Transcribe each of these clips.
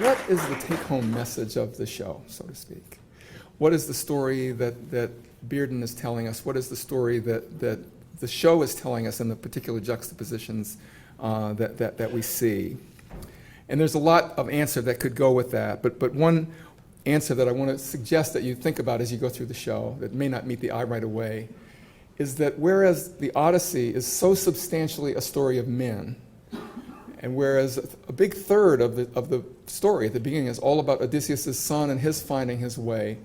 What is the take-home message of the show, so to speak? What is the story that Bearden is telling us? What is the story that the show is telling us in the particular juxtapositions that we see? And there's a lot of answer that could go with that, but one answer that I want to suggest that you think about as you go through the show that may not meet the eye right away is that whereas the Odyssey is so substantially a story of men, and whereas a big third of the story at the beginning is all about Odysseus' son and his finding his way,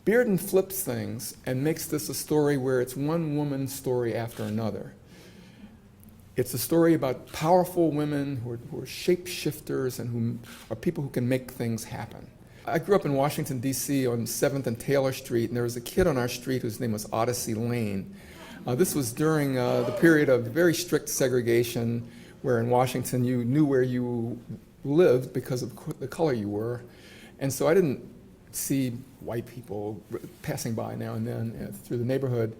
Bearden flips things and makes this a story where it's one woman's story after another. It's a story about powerful women who are shapeshifters and who are people who can make things happen. I grew up in Washington, D.C. on 7th and Taylor Street, and there was a kid on our street whose name was Odyssey Lane. This was during the period of very strict segregation, where in Washington you knew where you lived because of the color you were. And so I didn't see white people passing by now and then through the neighborhood.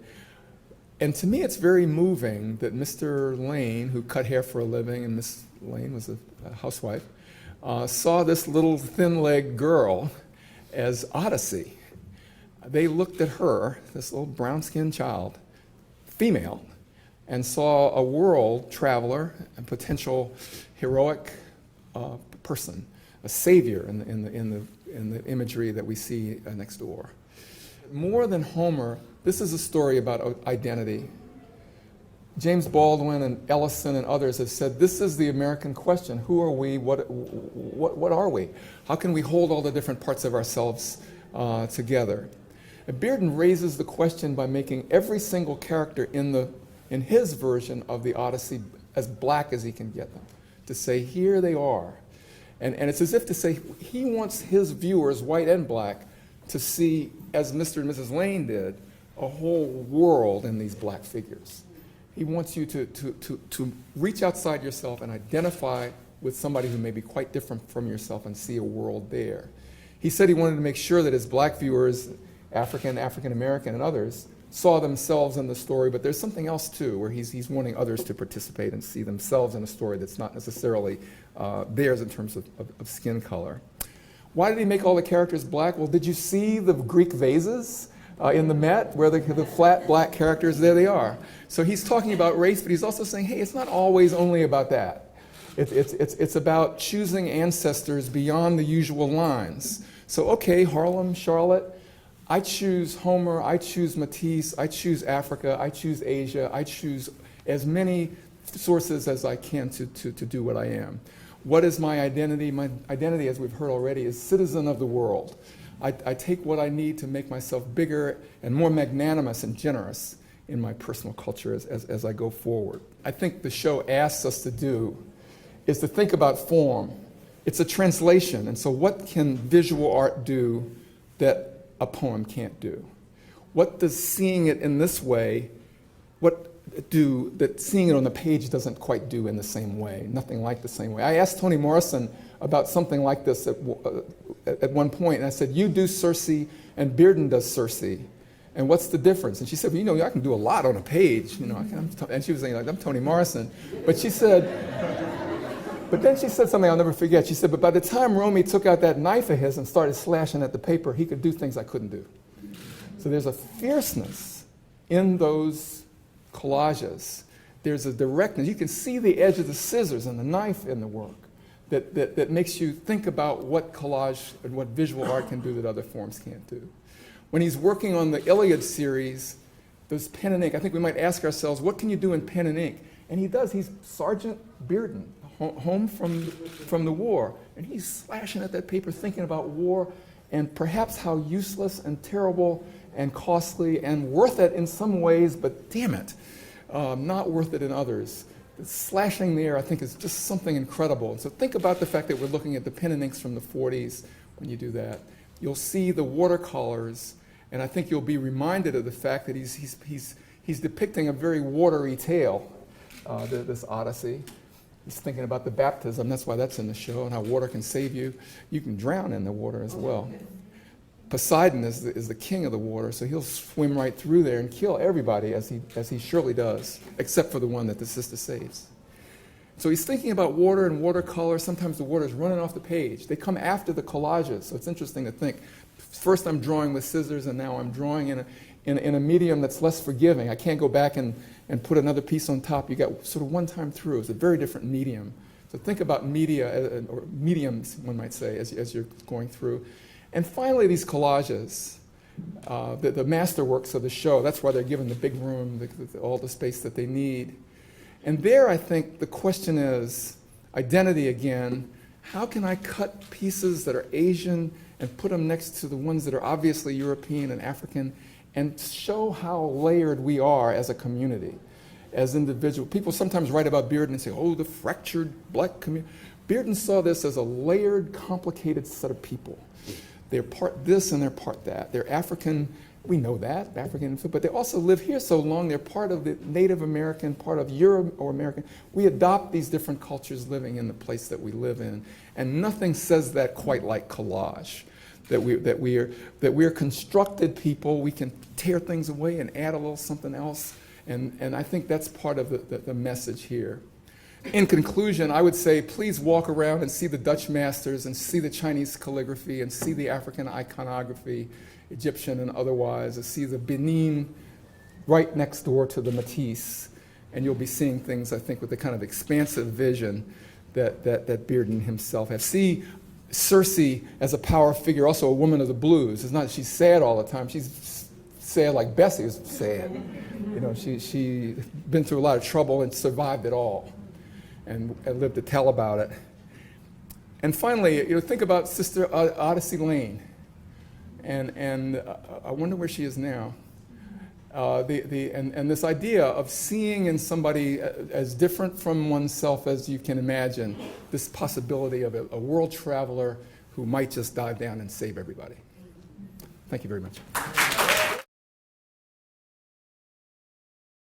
And to me it's very moving that Mr. Lane, who cut hair for a living, and Miss Lane was a housewife, saw this little thin-legged girl as Odyssey. They looked at her, this little brown-skinned child, female, and saw a world traveler, a potential heroic person, a savior in the imagery that we see next door. More than Homer, this is a story about identity. James Baldwin and Ellison and others have said this is the American question. Who are we? What are we? How can we hold all the different parts of ourselves together? And Bearden raises the question by making every single character in his version of the Odyssey as black as he can get them, to say, here they are. And it's as if to say, he wants his viewers, white and black, to see, as Mr. and Mrs. Lane did, a whole world in these black figures. He wants you to reach outside yourself and identify with somebody who may be quite different from yourself and see a world there. He said he wanted to make sure that his black viewers, African American, and others, saw themselves in the story, but there's something else too, where he's wanting others to participate and see themselves in a story that's not necessarily theirs in terms of skin color. Why did he make all the characters black? Well, did you see the Greek vases in the Met, where the flat black characters, there they are. So he's talking about race, but he's also saying, hey, it's not always only about that. It's about choosing ancestors beyond the usual lines. So okay, Harlem, Charlotte, I choose Homer, I choose Matisse, I choose Africa, I choose Asia, I choose as many sources as I can to do what I am. What is my identity? My identity, as we've heard already, is citizen of the world. I take what I need to make myself bigger and more magnanimous and generous in my personal culture as I go forward. I think the show asks us to do is to think about form. It's a translation, and so what can visual art do that a poem can't do? What does seeing it in this way, do that seeing it on the page doesn't quite do in the same way, nothing like the same way? I asked Toni Morrison about something like this at one point, and I said, you do Circe and Bearden does Circe, and what's the difference? And she said, well, you know, I can do a lot on a page, you know, and she was saying, like, I'm Toni Morrison, but she said, but then she said something I'll never forget. She said, but by the time Romy took out that knife of his and started slashing at the paper, he could do things I couldn't do. So there's a fierceness in those collages. There's a directness. You can see the edge of the scissors and the knife in the work that makes you think about what collage and what visual art can do that other forms can't do. When he's working on the Iliad series, those pen and ink, I think we might ask ourselves, what can you do in pen and ink? And he does. He's Sergeant Bearden, home from the war, and he's slashing at that paper thinking about war and perhaps how useless and terrible and costly and worth it in some ways, but damn it, not worth it in others. The slashing there, I think, is just something incredible. And so think about the fact that we're looking at the pen and inks from the 40s when you do that. You'll see the watercolors, and I think you'll be reminded of the fact that he's depicting a very watery tale, this Odyssey. He's thinking about the baptism. That's why that's in the show, and how water can save you. You can drown in the water as well. Poseidon is the king of the water, so he'll swim right through there and kill everybody, as he surely does, except for the one that the sister saves. So he's thinking about water and watercolor. Sometimes the water's running off the page. They come after the collages, so it's interesting to think. First I'm drawing with scissors, and now I'm drawing in a medium that's less forgiving. I can't go back and put another piece on top. You got sort of one time through. It's a very different medium. So think about media, or mediums, one might say, as you're going through. And finally, these collages, the masterworks of the show. That's why they're given the big room, all the space that they need. And there, I think, the question is identity again. How can I cut pieces that are Asian and put them next to the ones that are obviously European and African, and show how layered we are as a community, as individuals? People sometimes write about Bearden and say, oh, the fractured black community. Bearden saw this as a layered, complicated set of people. They're part this and they're part that. They're African, we know that, African, but they also live here so long, they're part of the Native American, part of Euro or American. We adopt these different cultures living in the place that we live in, and nothing says that quite like collage. That we are constructed people. We can tear things away and add a little something else, and I think that's part of the message here. In conclusion, I would say please walk around and see the Dutch masters and see the Chinese calligraphy and see the African iconography, Egyptian and otherwise, and see the Benin right next door to the Matisse, and you'll be seeing things, I think, with the kind of expansive vision that Bearden himself has. See Circe as a power figure, also a woman of the blues. It's not that she's sad all the time. She's sad like Bessie was sad. You know, she been through a lot of trouble and survived it all, and lived to tell about it. And finally, think about Sister Odyssey Lane, and I wonder where she is now. And this idea of seeing in somebody as different from oneself as you can imagine, this possibility of a world traveler who might just dive down and save everybody. Thank you very much.